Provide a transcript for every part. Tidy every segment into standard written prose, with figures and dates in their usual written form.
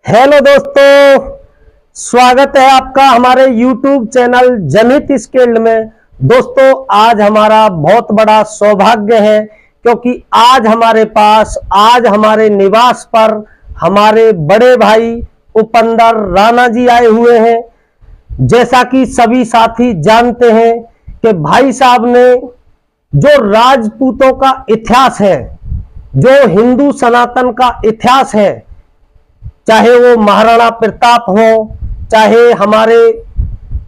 Hello दोस्तों, स्वागत है आपका हमारे YouTube चैनल जनहित स्किल्ड में। दोस्तों, आज हमारा बहुत बड़ा सौभाग्य है क्योंकि आज हमारे निवास पर हमारे बड़े भाई उपेंद्र राणा जी आए हुए हैं। जैसा कि सभी साथी जानते हैं कि भाई साहब ने जो राजपूतों का इतिहास है, जो हिंदू सनातन का इतिहास है, चाहे वो महाराणा प्रताप हो, चाहे हमारे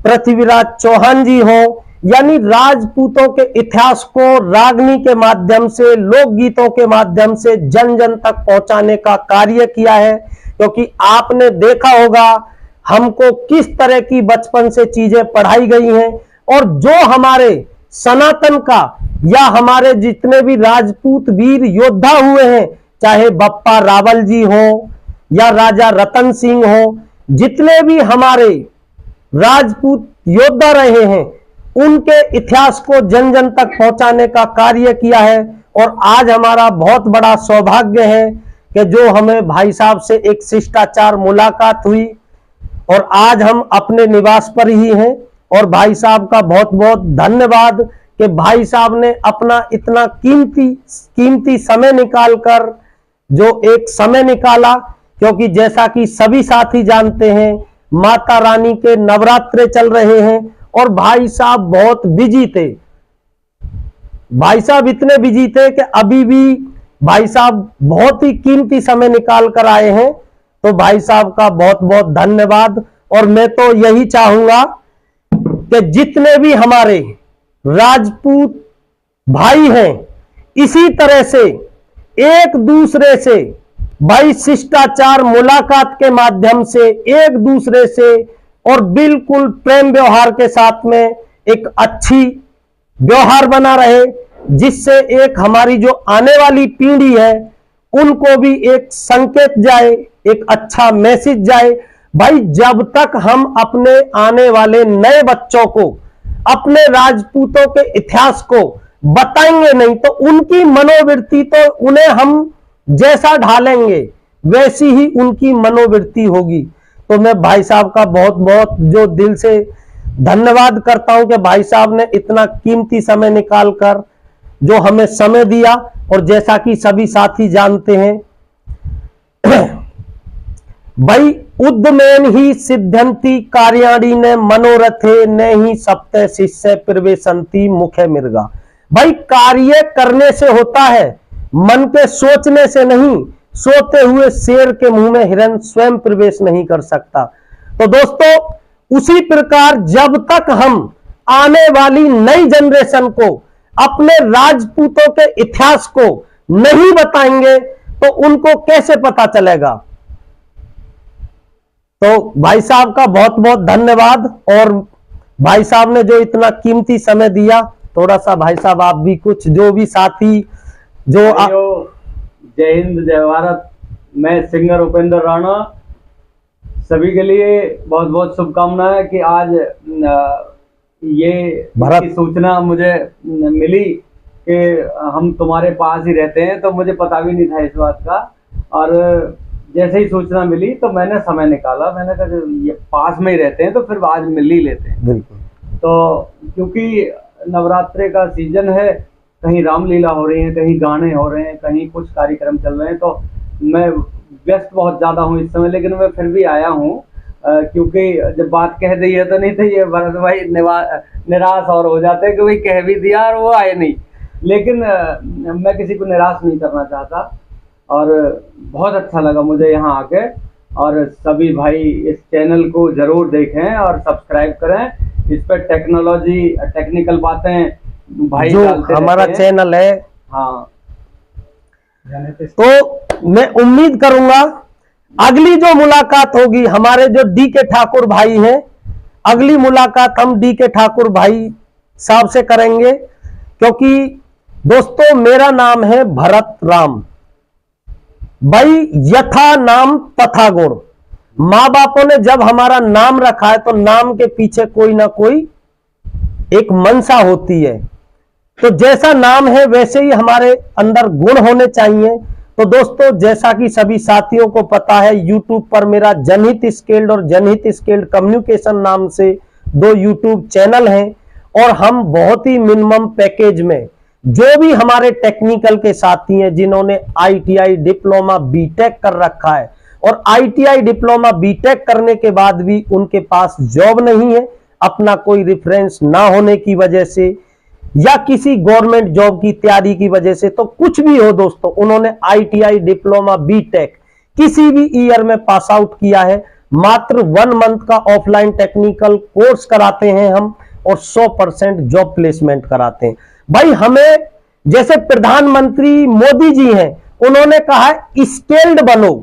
पृथ्वीराज चौहान जी हो, यानी राजपूतों के इतिहास को रागनी के माध्यम से, लोकगीतों के माध्यम से जन जन तक पहुंचाने का कार्य किया है। क्योंकि आपने देखा होगा हमको किस तरह की बचपन से चीजें पढ़ाई गई हैं, और जो हमारे सनातन का या हमारे जितने भी राजपूत वीर योद्धा हुए हैं, चाहे बप्पा रावल जी हो या राजा रतन सिंह हो, जितने भी हमारे राजपूत योद्धा रहे हैं, उनके इतिहास को जन जन तक पहुंचाने का कार्य किया है। और आज हमारा बहुत बड़ा सौभाग्य है कि जो हमें भाई साहब से एक शिष्टाचार मुलाकात हुई, और आज हम अपने निवास पर ही हैं। और भाई साहब का बहुत बहुत धन्यवाद कि भाई साहब ने अपना इतना कीमती समय निकालकर जो एक समय निकाला, क्योंकि जैसा कि सभी साथी जानते हैं माता रानी के नवरात्रे चल रहे हैं और भाई साहब बहुत बिजी थे। भाई साहब इतने बिजी थे कि अभी भी भाई साहब बहुत ही कीमती समय निकाल कर आए हैं। तो भाई साहब का बहुत बहुत धन्यवाद। और मैं तो यही चाहूंगा कि जितने भी हमारे राजपूत भाई हैं, इसी तरह से एक दूसरे से भाई शिष्टाचार मुलाकात के माध्यम से एक दूसरे से और बिल्कुल प्रेम व्यवहार के साथ में एक अच्छी व्यवहार बना रहे, जिससे एक हमारी जो आने वाली पीढ़ी है उनको भी एक संकेत जाए, एक अच्छा मैसेज जाए। भाई, जब तक हम अपने आने वाले नए बच्चों को अपने राजपूतों के इतिहास को बताएंगे नहीं, तो उनकी मनोवृत्ति तो उन्हें हम जैसा ढालेंगे वैसी ही उनकी मनोवृत्ति होगी। तो मैं भाई साहब का बहुत बहुत जो दिल से धन्यवाद करता हूं कि भाई साहब ने इतना कीमती समय निकालकर जो हमें समय दिया। और जैसा कि सभी साथी जानते हैं भाई, उद्यमेन ही सिद्ध्यंति कार्याणि ने मनोरथे ने ही सप्त शिष्य प्रवेशंति मुखे मृगा। भाई, कार्य करने से होता है, मन के सोचने से नहीं। सोते हुए शेर के मुंह में हिरन स्वयं प्रवेश नहीं कर सकता। तो दोस्तों, उसी प्रकार जब तक हम आने वाली नई जनरेशन को अपने राजपूतों के इतिहास को नहीं बताएंगे तो उनको कैसे पता चलेगा। तो भाई साहब का बहुत बहुत धन्यवाद। और भाई साहब ने जो इतना कीमती समय दिया, थोड़ा सा भाई साहब आप भी कुछ, जो भी साथी जो जय हिंद, जय भारत। मैं सिंगर उपेंद्र राणा, सभी के लिए बहुत बहुत शुभकामनाएं कि आज ये की सूचना मुझे मिली कि हम तुम्हारे पास ही रहते हैं, तो मुझे पता भी नहीं था इस बात का। और जैसे ही सूचना मिली तो मैंने समय निकाला, मैंने कहा ये पास में ही रहते हैं तो फिर आज मिल ही लेते हैं। बिल्कुल। तो क्योंकि नवरात्रे का सीजन है, कहीं रामलीला हो रही है, कहीं गाने हो रहे हैं, कहीं कुछ कार्यक्रम चल रहे हैं, तो मैं व्यस्त बहुत ज़्यादा हूँ इस समय। लेकिन मैं फिर भी आया हूँ क्योंकि जब बात कह दी है तो नहीं तो ये भरत भाई निराश और हो जाते हैं कि भाई कह भी दिया और वो आए नहीं। लेकिन मैं किसी को निराश नहीं करना चाहता और बहुत अच्छा लगा मुझे यहाँ आके। और सभी भाई इस चैनल को ज़रूर देखें और सब्सक्राइब करें। इस पर टेक्निकल बातें भाई जो हमारा चैनल है। हाँ, तो मैं उम्मीद करूंगा अगली जो मुलाकात होगी हमारे जो डी के ठाकुर भाई हैं, अगली मुलाकात हम डी के ठाकुर भाई साहब से करेंगे। क्योंकि दोस्तों, मेरा नाम है भरत राम। भाई, यथा नाम तथा गुण। माँ बापों ने जब हमारा नाम रखा है तो नाम के पीछे कोई ना कोई एक मनसा होती है। तो जैसा नाम है वैसे ही हमारे अंदर गुण होने चाहिए। तो दोस्तों, जैसा कि सभी साथियों को पता है, YouTube पर मेरा जनहित स्किल्ड और जनहित स्किल्ड कम्युनिकेशन नाम से 2 YouTube चैनल हैं, और हम बहुत ही मिनिमम पैकेज में जो भी हमारे टेक्निकल के साथी हैं जिन्होंने ITI डिप्लोमा बीटेक कर रखा है, और ITI डिप्लोमा बीटेक करने के बाद भी उनके पास जॉब नहीं है, अपना कोई रेफरेंस ना होने की वजह से या किसी गवर्नमेंट जॉब की तैयारी की वजह से, तो कुछ भी हो दोस्तों, उन्होंने ITI डिप्लोमा बीटेक किसी भी ईयर में पास आउट किया है, मात्र 1 मंथ का ऑफलाइन टेक्निकल कोर्स कराते हैं हम, और 100% जॉब प्लेसमेंट कराते हैं। भाई, हमें जैसे प्रधानमंत्री मोदी जी हैं, उन्होंने कहा है स्किल्ड बनो।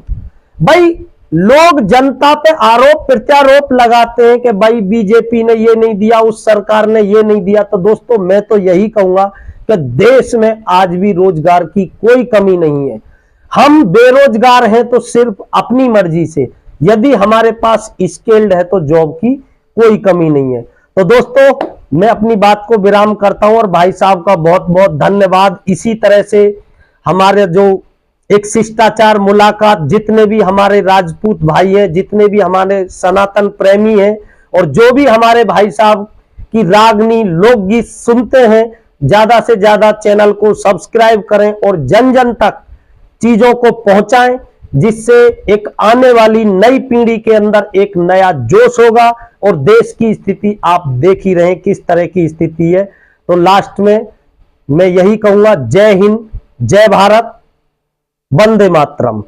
भाई, लोग जनता पे आरोप प्रत्यारोप लगाते हैं कि भाई बीजेपी ने ये नहीं दिया, उस सरकार ने ये नहीं दिया। तो दोस्तों, मैं तो यही कहूंगा कि देश में आज भी रोजगार की कोई कमी नहीं है। हम बेरोजगार हैं तो सिर्फ अपनी मर्जी से, यदि हमारे पास स्किल्ड है तो जॉब की कोई कमी नहीं है। तो दोस्तों, मैं अपनी बात को विराम करता हूं, और भाई साहब का बहुत बहुत धन्यवाद। इसी तरह से हमारे जो एक शिष्टाचार मुलाकात, जितने भी हमारे राजपूत भाई हैं, जितने भी हमारे सनातन प्रेमी हैं, और जो भी हमारे भाई साहब की रागनी लोकगीत सुनते हैं, ज्यादा से ज्यादा चैनल को सब्सक्राइब करें और जन जन तक चीजों को पहुंचाएं, जिससे एक आने वाली नई पीढ़ी के अंदर एक नया जोश होगा। और देश की स्थिति आप देख ही रहे हैं किस तरह की स्थिति है। तो लास्ट में मैं यही कहूंगा, जय हिंद, जय भारत, वंदे मातरम।